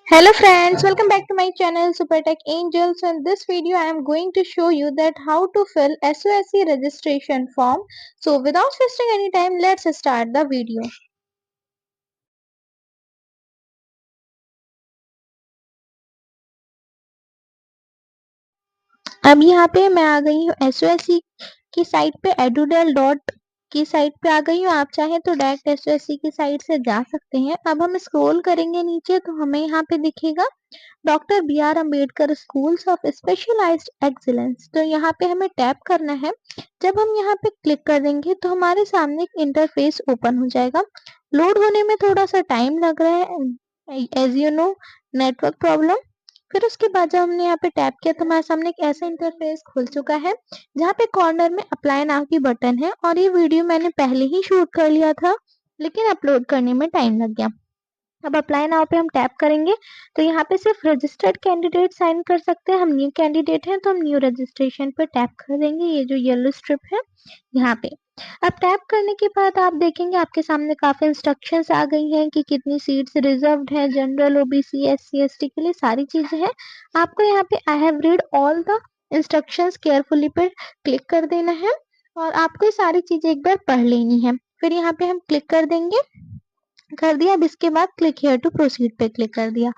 Hello friends, welcome back to my channel Supertech Angels. So in this video I am going to show you that how to fill SOSC registration form. So without wasting any time, let's start the video. अब यहाँ पे मैं आ गई हूँ SOSC की site पे edudel की site पे आ गई हूँ। आप चाहें तो डायरेक्ट SOSC की साइट से जा सकते हैं। अब हम स्क्रॉल करेंगे नीचे तो हमें यहाँ पे दिखेगा doctor B R Ambedkar schools of specialised excellence. तो यहाँ पे हमें टैप करना है। जब हम यहाँ पे क्लिक कर देंगे तो हमारे सामने एक इंटरफेस ओपन हो जाएगा। लोड होने में थोड़ा सा टाइम लग रहा है, as you know, network problem. फिर उसके बाद जब हमने यहाँ पे टैप किया तो हमारे सामने एक ऐसा इंटरफेस खुल चुका है जहाँ पे कॉर्नर में अप्लाई नाउ की बटन है। और ये वीडियो मैंने पहले ही शूट कर लिया था, लेकिन अपलोड करने में टाइम लग गया। अब अप्लाई नाउ पे हम टैप करेंगे तो यहाँ पे सिर्फ रजिस्टर्ड कैंडिडेट साइन कर सकते हैं। हम न्यू कैंडिडेट हैं तो हम न्यू रजिस्ट्रेशन पे टैप कर देंगे, ये जो येलो स्ट्रिप है यहाँ पे। अब टैप करने के बाद आप देखेंगे आपके सामने काफी इंस्ट्रक्शंस आ गई हैं कि कितनी सीट्स रिजर्व्ड है, जनरल, ओबीसी, एससी, एसटी के लिए सारी चीजें हैं। आपको यहाँ पे I have read all the instructions carefully पर क्लिक कर देना है और आपको ये सारी चीजें एक बार पढ़ लेनी है। फिर यहाँ पे हम क्लिक कर देंगे, कर दिया। अब इसके बाद क्लिक हियर टू प्रोसीड पे क्लिक कर दिया।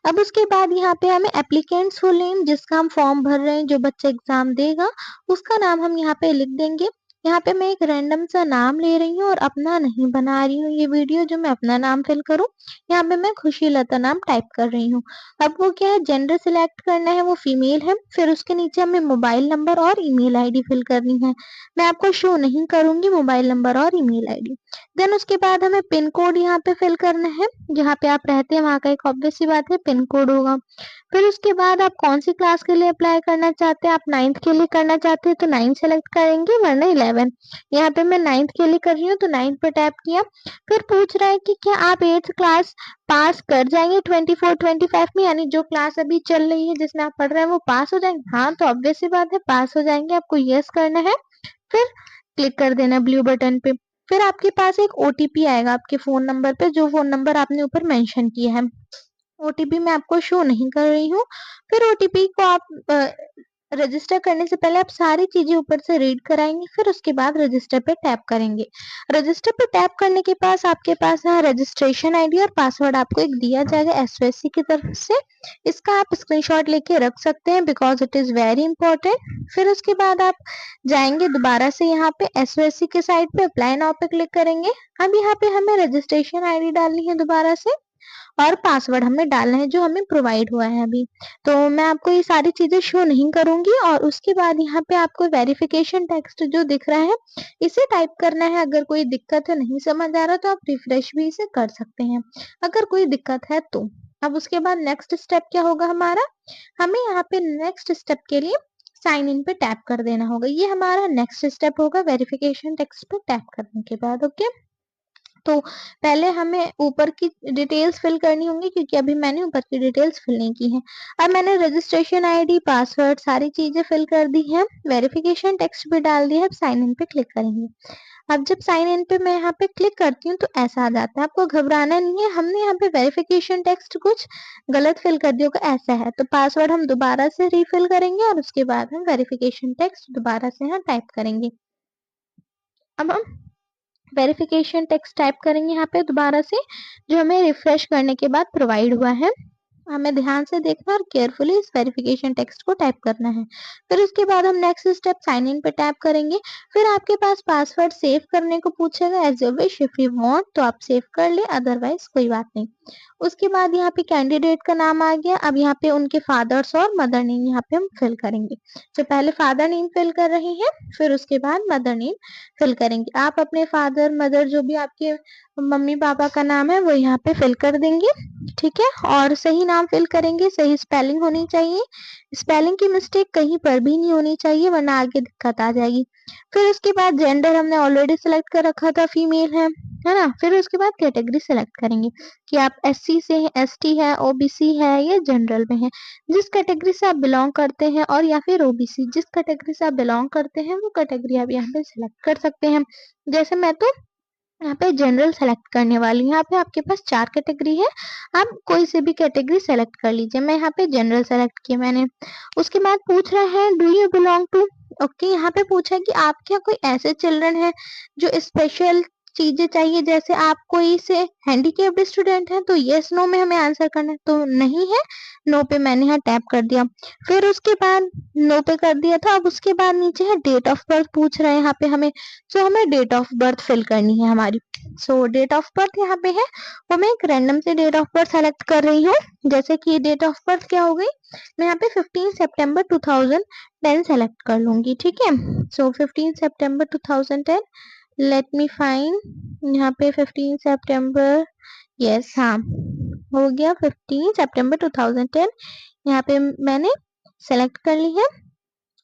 अब उसके बाद यहाँ पे हमें एप्लीकेंट्स फुल नेम, जिसका हम फॉर्म भर रहे हैं, जो बच्चा एग्जाम देगा उसका नाम हम यहाँ पे लिख देंगे। यहाँ पे मैं एक रैंडम सा नाम ले रही हूँ और अपना नहीं बना रही हूँ ये वीडियो जो मैं अपना नाम फिल करूँ। यहाँ पे मैं खुशी लता नाम टाइप कर रही हूँ। अब वो क्या है, जेंडर सिलेक्ट करना है, वो फीमेल है। फिर उसके नीचे हमें मोबाइल नंबर और ईमेल आईडी फिल करनी है। मैं आपको शो नहीं करूंगी मोबाइल नंबर और ईमेल आईडी। देन उसके बाद हमें पिन कोड यहाँ पे फिल करना है, जहाँ पे आप रहते हैं वहाँ का एक ऑब्वियस सी बात है पिन कोड होगा। फिर उसके बाद आप कौन सी क्लास के लिए अप्लाई करना चाहते हैं। आप 9th के लिए करना चाहते हैं तो 9 सेलेक्ट करेंगे, वरना 11। यहाँ पे मैं 9th के लिए कर रही हूँ तो 9 पे टैप किया। फिर पूछ रहा है कि क्या आप 8th क्लास पास कर जाएंगे 24-25 में, यानी जो क्लास अभी चल रही है जिसमें आप पढ़ रहे हैं वो पास हो जाएंगे। हाँ, तो ऑब्वियस सी बात है पास हो जाएंगे, आपको यस करना है। फिर क्लिक कर देना ब्लू बटन पे। फिर आपके पास एक ओटीपी आएगा आपके फोन नंबर पे, जो फोन नंबर आपने ऊपर मेंशन किया है। ओटीपी मैं आपको शो नहीं कर रही हूँ। फिर ओटीपी को आप रजिस्टर करने से पहले आप सारी चीजें ऊपर से रीड कराएंगे, फिर उसके बाद रजिस्टर पे टैप करेंगे। रजिस्टर पे टैप करने के पास आपके पास है रजिस्ट्रेशन आईडी और पासवर्ड आपको एक दिया जाएगा एसओएससी की तरफ से। इसका आप स्क्रीनशॉट लेके रख सकते हैं because it is very important. फिर उसके बाद आप जाएंगे दोबारा से यहाँ पे एसओएससी के साइट पे, अप्लाई नाउ पे क्लिक करेंगे। अब यहाँ पे हमें रजिस्ट्रेशन आईडी डालनी है दोबारा से, और पासवर्ड हमें डालना है जो हमें प्रोवाइड हुआ है अभी। तो मैं आपको ये सारी चीजें शो नहीं करूंगी। और उसके बाद यहाँ पे आपको वेरिफिकेशन टेक्स्ट जो दिख रहा है इसे टाइप करना है। अगर कोई दिक्कत है, नहीं समझ आ रहा, तो आप रिफ्रेश भी इसे कर सकते हैं अगर कोई दिक्कत है तो। अब उसके बाद नेक्स्ट स्टेप क्या होगा हमारा, हमें यहाँ पे नेक्स्ट स्टेप के लिए साइन इन पे टैप कर देना होगा। ये हमारा नेक्स्ट स्टेप होगा वेरिफिकेशन टेक्स्ट पे टैप करने के बाद। ओके, तो पहले हमें ऊपर की डिटेल्स फिल करनी होंगी क्योंकि अभी मैंने ऊपर की डिटेल्स फिल नहीं की हैं। अब मैंने रजिस्ट्रेशन आईडी, पासवर्ड, सारी चीजें फिल कर दी हैं, वेरिफिकेशन टेक्स्ट भी डाल दिया है। अब साइन इन पे क्लिक करेंगे। अब जब साइन इन पे मैं यहाँ पे क्लिक करती हूँ तो ऐसा आ जाता है, आपको घबराना नहीं है। हमने यहाँ पे वेरिफिकेशन टेक्स्ट कुछ गलत फिल कर दिया होगा, ऐसा है तो पासवर्ड हम दोबारा से रीफिल करेंगे और उसके बाद हम वेरिफिकेशन टेक्स्ट दोबारा से यहाँ टाइप करेंगे। अब हम वेरिफिकेशन टेक्स्ट टाइप करेंगे यहाँ पे दोबारा से, जो हमें रिफ्रेश करने के बाद प्रोवाइड हुआ है। हमें ध्यान से देखना और केयरफुली इस वेरिफिकेशन टेक्स्ट को टाइप करना है। फिर उसके बाद हम नेक्स्ट स्टेप साइन इन पे टैप करेंगे। फिर आपके पास पासवर्ड सेव करने को पूछेगा, as you wish, if you want तो आप सेव कर ले, अदरवाइज कोई बात नहीं। उसके बाद यहाँ पे कैंडिडेट का नाम आ गया। अब यहाँ पे उनके फादर्स और मदर नेम यहाँ पे हम फिल करेंगे। तो पहले फादर नेम फिल कर रहे हैं, फिर उसके बाद मदर नेम फिल करेंगे। आप अपने फादर मदर जो भी आपके मम्मी पापा का नाम है वो यहाँ पे फिल कर देंगे, ठीक है। और सही नाम फिल करेंगे, सही स्पेलिंग होनी चाहिए, स्पेलिंग की मिस्टेक कहीं पर भी नहीं होनी चाहिए वरना आगे दिक्कत आ जाएगी। फिर उसके बाद जेंडर हमने ऑलरेडी सिलेक्ट कर रखा था, फीमेल है ना। फिर उसके बाद कैटेगरी सिलेक्ट करेंगे कि आप एससी से हैं, एसटी है, ओबीसी है या जनरल में है। जिस कैटेगरी से आप बिलोंग करते हैं, और या फिर ओबीसी, जिस कैटेगरी से आप बिलोंग करते हैं वो कैटेगरी आप यहाँ पे सिलेक्ट कर सकते हैं। जैसे मैं तो यहाँ पे जनरल सेलेक्ट करने वाली हूँ। यहाँ पे आपके पास 4 कैटेगरी है, आप कोई से भी कैटेगरी सेलेक्ट कर लीजिए। मैं यहाँ पे जनरल सेलेक्ट किया मैंने। उसके बाद पूछ रहा है do you belong to, okay, यहाँ पे पूछा है कि आप क्या कोई ऐसे चिल्ड्रन है जो स्पेशल चीजें चाहिए, जैसे आप कोई से हैंडीकेप्ड स्टूडेंट है, तो यस नो में हमें आंसर करना है, तो नहीं है, नो पे मैंने यहाँ टैप कर दिया। फिर उसके बाद नो पे कर दिया था। अब उसके बाद नीचे है डेट ऑफ बर्थ पूछ रहे हैं यहाँ पे हमें, सो हमें डेट ऑफ बर्थ फिल करनी है हमारी। सो डेट ऑफ बर्थ यहाँ पे है, वो मैं एक रैंडम से डेट ऑफ बर्थ सेलेक्ट कर रही हूँ। जैसे कि डेट ऑफ बर्थ क्या हो गई, मैं यहाँ पे 15 सितंबर 2010 सेलेक्ट कर लूंगी, ठीक है। सो 15 सितंबर 2010, लेट मी फाइंड यहाँ पे 15 सितंबर, यस हाँ हो गया 15 सितंबर 2010, यहाँ पे मैंने सेलेक्ट कर ली है।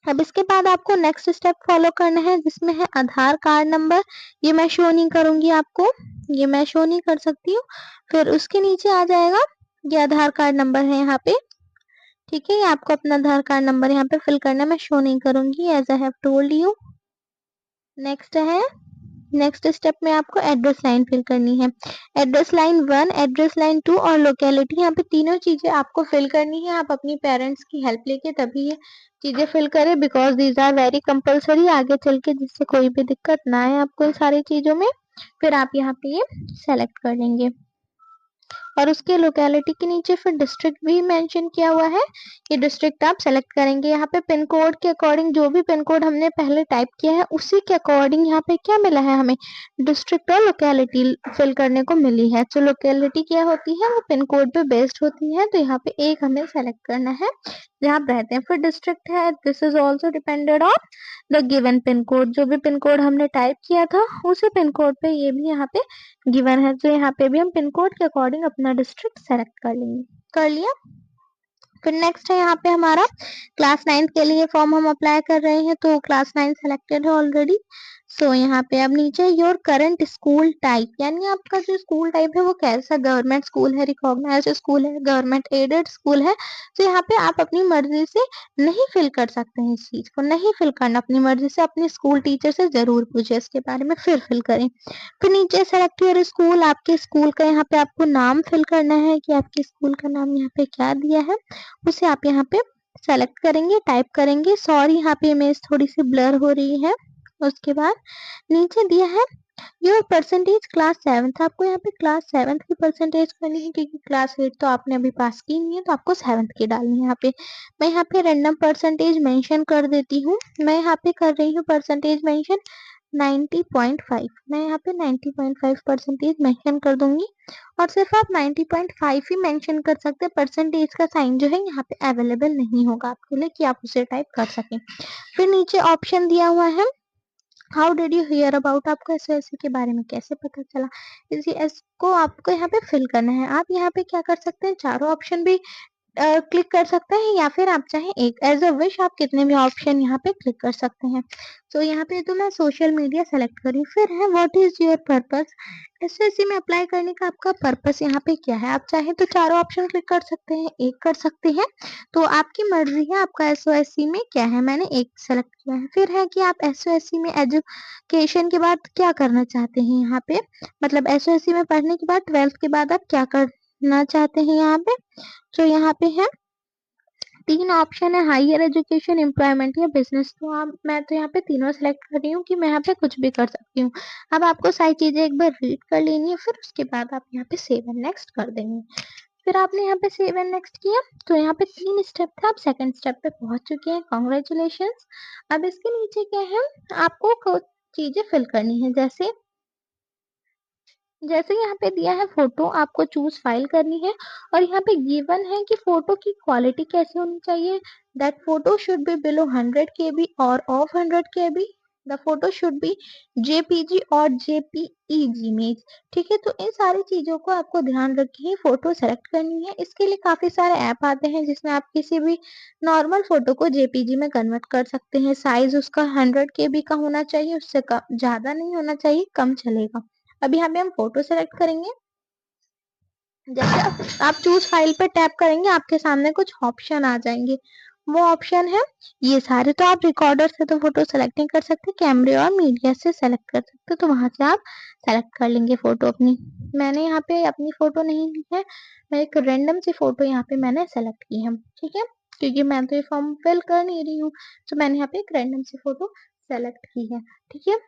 अब इसके बाद आपको नेक्स्ट स्टेप फॉलो करना है, जिसमें है आधार कार्ड नंबर। ये मैं शो नहीं करूंगी आपको, ये मैं शो नहीं कर सकती हूँ। फिर उसके नीचे आ जाएगा ये आधार कार्ड नंबर है यहाँ पे, ठीक है। ये आपको अपना आधार कार्ड नंबर यहाँ पे फिल करना है, मैं शो नहीं करूंगी as I have told you. Next है, नेक्स्ट स्टेप में आपको एड्रेस लाइन फिल करनी है। एड्रेस लाइन 1, एड्रेस लाइन 2 और लोकेलिटी, यहाँ पे तीनों चीजें आपको फिल करनी है। आप अपनी पेरेंट्स की हेल्प लेके तभी ये चीजें फिल करें, because these are very compulsory आगे चल के, जिससे कोई भी दिक्कत ना आए आपको इन सारी चीजों में। फिर आप यहाँ पे ये सेलेक्ट कर लेंगे। और उसके लोकेलिटी के नीचे फिर डिस्ट्रिक्ट भी मेंशन किया हुआ है, ये डिस्ट्रिक्ट आप सेलेक्ट करेंगे। यहाँ पे पिन कोड के अकॉर्डिंग, जो भी पिन कोड हमने पहले टाइप किया है उसी के अकॉर्डिंग यहाँ पे क्या मिला है, हमें डिस्ट्रिक्ट और लोकेलिटी फिल करने को मिली है। तो लोकेलिटी क्या होती है, वो पिन कोड पे बेस्ड होती है, तो यहाँ पे एक हमें सेलेक्ट करना है जहाँ आप रहते हैं। फिर डिस्ट्रिक्ट है, this is also depended on the given pin code, जो भी पिन कोड हमने टाइप किया था उसी पिन कोड पे ये भी यहाँ पे गिवन है। तो यहाँ पे भी हम पिन कोड के अकॉर्डिंग अपना डिस्ट्रिक्ट सेलेक्ट कर लेंगे। कर लिया। फिर नेक्स्ट है यहाँ पे हमारा क्लास 9 के लिए फॉर्म हम अप्लाई कर रहे हैं, तो क्लास 9 सेलेक्टेड है ऑलरेडी। सो यहाँ पे अब नीचे योर करंट स्कूल टाइप, यानी आपका जो स्कूल टाइप है वो कैसा, गवर्नमेंट स्कूल है, रिकॉग्नाइज्ड स्कूल है, गवर्नमेंट एडेड स्कूल है। तो यहाँ पे आप अपनी मर्जी से नहीं फिल कर सकते हैं, इस चीज को नहीं फिल करना अपनी मर्जी से, अपने स्कूल टीचर से जरूर पूछे इसके बारे में फिर फिल करें। फिर नीचे सेलेक्ट योर स्कूल, आपके स्कूल का यहाँ पे आपको नाम फिल करना है कि आपके स्कूल का नाम यहाँ पे क्या दिया है, उसे आप यहाँ पे सेलेक्ट करेंगे, टाइप करेंगे। सॉरी यहाँ पे इमेज थोड़ी सी ब्लर हो रही है। उसके बाद नीचे दिया है योर परसेंटेज क्लास 7th, आपको यहाँ पे क्लास 7th की परसेंटेज करनी है, क्योंकि क्लास 8 तो आपने अभी पास की नहीं है, तो आपको 7th की डालनी है यहाँ पे। मैं यहाँ पे रैंडम परसेंटेज मेंशन कर देती हूँ। मैं यहाँ पे कर रही हूँ परसेंटेज मेंशन 90.5, मैं यहाँ पे 90.5 परसेंटेज मेंशन कर दूंगी। और सिर्फ आप 90.5 ही मेंशन कर सकते हैं, परसेंटेज का साइन जो है यहाँ पे अवेलेबल नहीं होगा आपके लिए कि आप उसे टाइप कर सकें। फिर नीचे ऑप्शन दिया हुआ है how did you here about, आपको एसओएससी के बारे में कैसे पता चला, इसी इसको आपको यहाँ पे फिल करना है। आप यहाँ पे क्या कर सकते हैं, चारों ऑप्शन भी क्लिक कर सकते हैं, या फिर आप चाहें एक, एज अ विश आप कितने भी ऑप्शन यहाँ पे क्लिक कर सकते हैं। तो यहाँ पे तो मैं सोशल मीडिया सेलेक्ट करी। फिर है what is your purpose, SSC में अप्लाई करने का आपका पर्पस यहाँ पे क्या है। आप चाहें तो चारों ऑप्शन क्लिक कर सकते हैं, एक कर सकते हैं, तो आपकी मर्जी है आपका एसओएससी में क्या है। मैंने एक सेलेक्ट किया है। फिर है कि आप एसओएससी में एजुकेशन के बाद क्या करना चाहते हैं, यहाँ पे मतलब एसओएससी में पढ़ने के बाद 12th के बाद आप क्या करना चाहते हैं यहाँ पे। तो यहाँ पे है 3 ऑप्शन है, हायर एजुकेशन, एम्प्लॉयमेंट या बिजनेस। तो आप, मैं तो यहाँ पे तीनों सेलेक्ट कर रही हूँ कि मैं यहाँ पे कुछ भी कर सकती हूँ। अब आपको सारी चीजें एक बार रीड कर लेनी है, फिर उसके बाद आप यहाँ पे सेव एंड नेक्स्ट कर देंगे। फिर आपने यहाँ पे सेव एंड नेक्स्ट किया, तो यहाँ पे 3 स्टेप था, आप सेकंड स्टेप पे पहुंच चुके हैं, कॉन्ग्रेचुलेशन। अब इसके नीचे क्या है, आपको कुछ चीजें फिल करनी है, जैसे जैसे यहाँ पे दिया है फोटो, आपको चूज फाइल करनी है। और यहाँ पे गिवन है कि फोटो की क्वालिटी कैसे होनी चाहिए, that photo should be below 100 KB और of 100 KB, the photo should be JPG और जेपीईजी इमेज, ठीक है। तो इन सारी चीजों को आपको ध्यान रख के ही फोटो सेलेक्ट करनी है। इसके लिए काफी सारे ऐप आते हैं जिसमें आप किसी भी नॉर्मल फोटो को जेपीजी में कन्वर्ट कर सकते हैं। साइज उसका 100 KB का होना चाहिए, उससे कम ज्यादा नहीं होना चाहिए, कम चलेगा। अभी यहाँ पे हम फोटो सेलेक्ट करेंगे। जैसे आप चूज फाइल पे टैप करेंगे, आपके सामने कुछ ऑप्शन आ जाएंगे। वो ऑप्शन है ये सारे, तो आप रिकॉर्डर से तो फोटो सेलेक्ट नहीं कर सकते, कैमरे और मीडिया से सेलेक्ट कर सकते, तो वहां से आप सेलेक्ट कर लेंगे फोटो अपनी। मैंने यहाँ पे अपनी फोटो नहीं ली है, मैं एक रैंडम सी फोटो यहाँ पे मैंने सेलेक्ट की है, ठीक है, क्योंकि मैं तो ये फॉर्म फिल कर नहीं रही हूँ, तो मैंने यहाँ पे एक रैंडम सी फोटो सेलेक्ट की है, ठीक है।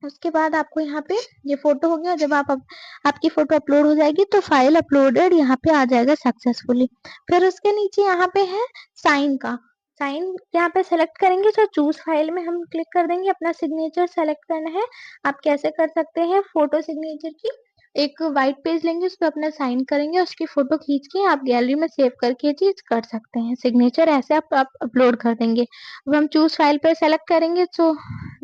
उसके बाद आपको यहाँ पे ये फोटो हो गया। जब आपकी फोटो अपलोड हो जाएगी तो फाइल अपलोडेड यहाँ पे आ जाएगा सक्सेसफुली। फिर उसके नीचे यहाँ पे है साइन का, साइन यहाँ पे सेलेक्ट करेंगे, तो चूज फाइल में हम क्लिक कर देंगे, अपना सिग्नेचर सेलेक्ट करना है। आप कैसे कर सकते हैं, फोटो सिग्नेचर की एक व्हाइट पेज लेंगे, उस पर अपना साइन करेंगे, उसकी फोटो खींच के आप गैलरी में सेव करके ये चीज कर सकते हैं। सिग्नेचर ऐसे आप अपलोड कर देंगे। अब हम चूज फाइल पे सेलेक्ट करेंगे, तो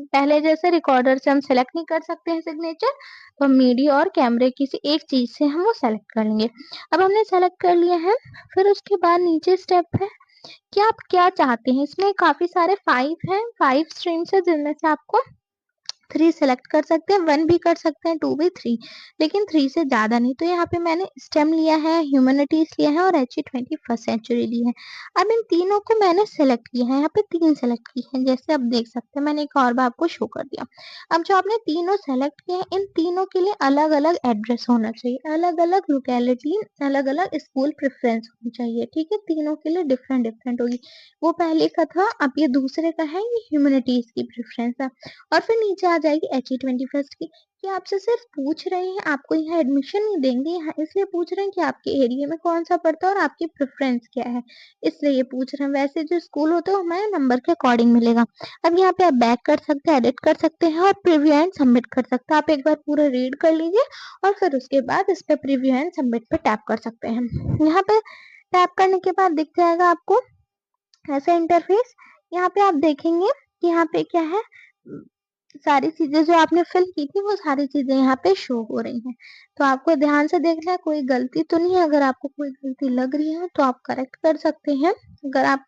पहले जैसे रिकॉर्डर से हम सेलेक्ट नहीं कर सकते हैं सिग्नेचर, तो हम मीडिया और कैमरे किसी एक चीज से हम वो सेलेक्ट कर लेंगे। अब हमने सेलेक्ट कर लिया है। फिर उसके बाद नीचे स्टेप है कि आप क्या चाहते हैं। इसमें काफी सारे 5 हैं, 5 स्ट्रीम्स है, जिनमें से आपको 3 सेलेक्ट कर सकते हैं, 1 भी कर सकते हैं, 2 भी, 3, लेकिन 3 से ज्यादा नहीं। तो यहाँ पे मैंने स्टेम लिया है, ह्यूमैनिटीज लिया है और HE 21st सेंचुरी ली है। अब इन तीनों को मैंने सेलेक्ट किया है, यहाँ पे 3 सेलेक्ट की है, जैसे आप देख सकते हैं, मैंने एक और बार आपको शो कर दिया। अब जो आपने तीनों सेलेक्ट किए हैं, इन तीनों के लिए अलग अलग एड्रेस होना चाहिए, अलग अलग लोकेलिटी, अलग अलग स्कूल प्रेफरेंस होनी चाहिए, ठीक है, तीनों के लिए डिफरेंट डिफरेंट होगी। वो पहले का था, अब ये दूसरे का है, ये ह्यूमैनिटीज की प्रेफरेंस है। और फिर नीचे आ जाएगी HE 21st की, कि आपसे सिर्फ पूछ रहे हैं, आपको यहाँ एडमिशन नहीं देंगे, यहाँ इसलिए पूछ रहे हैं कि आपके एरिया में कौन सा पड़ता है और आपकी प्रेफरेंस क्या है, इसलिए ये पूछ रहे हैं। वैसे जो स्कूल होता है वो हमारे नंबर के अकॉर्डिंग मिलेगा। अब यहाँ पे आप बैक कर सकते हैं, एडिट कर सकते हैं और प्रीव्यू एंड सबमिट कर सकते हैं। आप एक बार पूरा रीड कर लीजिए और फिर उसके बाद इस पे प्रीव्यू एंड सबमिट पे टैप कर सकते हैं। यहाँ पे टैप करने के बाद दिख जाएगा आपको ऐसा इंटरफेस। यहाँ पे आप देखेंगे कि यहाँ पे क्या है, सारी चीजें जो आपने फिल की थी वो सारी चीजें यहाँ पे शो हो रही हैं। तो आपको ध्यान से देखना है, कोई गलती तो नहीं है। अगर आपको कोई गलती लग रही है तो आप करेक्ट कर सकते हैं। अगर आप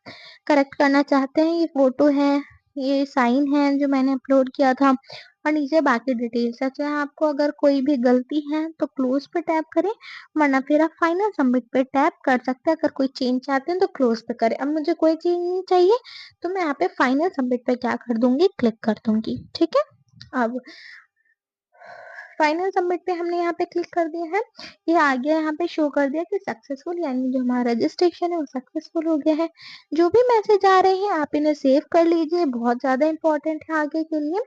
करेक्ट करना चाहते हैं, ये फोटो है, ये साइन है जो मैंने अपलोड किया था, और नीचे बाकी डिटेल्स है। चाहे आपको अगर कोई भी गलती है तो क्लोज पे टैप करें, वरना फिर आप फाइनल सबमिट पे टैप कर सकते हैं। अगर कोई चेंज चाहते हैं तो क्लोज पे करें। अब मुझे कोई चेंज नहीं चाहिए, तो मैं यहाँ पे फाइनल सबमिट पे क्या कर दूंगी, क्लिक कर दूंगी, ठीक है। अब फाइनल सबमिट पे हमने यहाँ पे क्लिक कर दिया है, ये आ गया, यहाँ पे शो कर दिया कि सक्सेसफुल, यानी जो हमारा रजिस्ट्रेशन है वो सक्सेसफुल हो गया है। जो भी मैसेज आ रहे हैं आप इन्हें सेव कर लीजिए, बहुत ज्यादा इंपॉर्टेंट है आगे के लिए।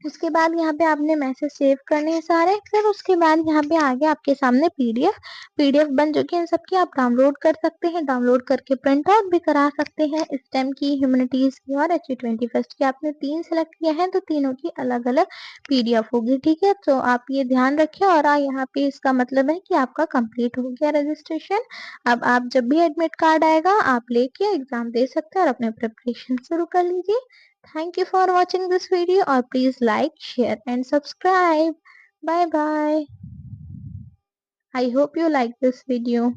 उसके बाद यहाँ पे आपने मैसेज सेव करने हैं सारे। फिर उसके बाद यहाँ पे आ गया आपके सामने पीडीएफ बन चुकी है इन सबकी, आप डाउनलोड कर सकते हैं, डाउनलोड करके प्रिंट आउट भी करा सकते हैं। स्टेम की, ह्यूमैनिटीज की और HE 21st की आपने 3 सेलेक्ट किया है, तो तीनों की अलग अलग पीडीएफ होगी, ठीक है। तो आप ये ध्यान रखें। और यहाँ पे इसका मतलब है कि आपका कंप्लीट हो गया रजिस्ट्रेशन। अब आप जब भी एडमिट कार्ड आएगा आप लेके एग्जाम दे सकते हैं और अपने प्रिपरेशन शुरू कर लीजिए। Thank you for watching this video, or please like, share and subscribe. Bye bye. I hope you like this video.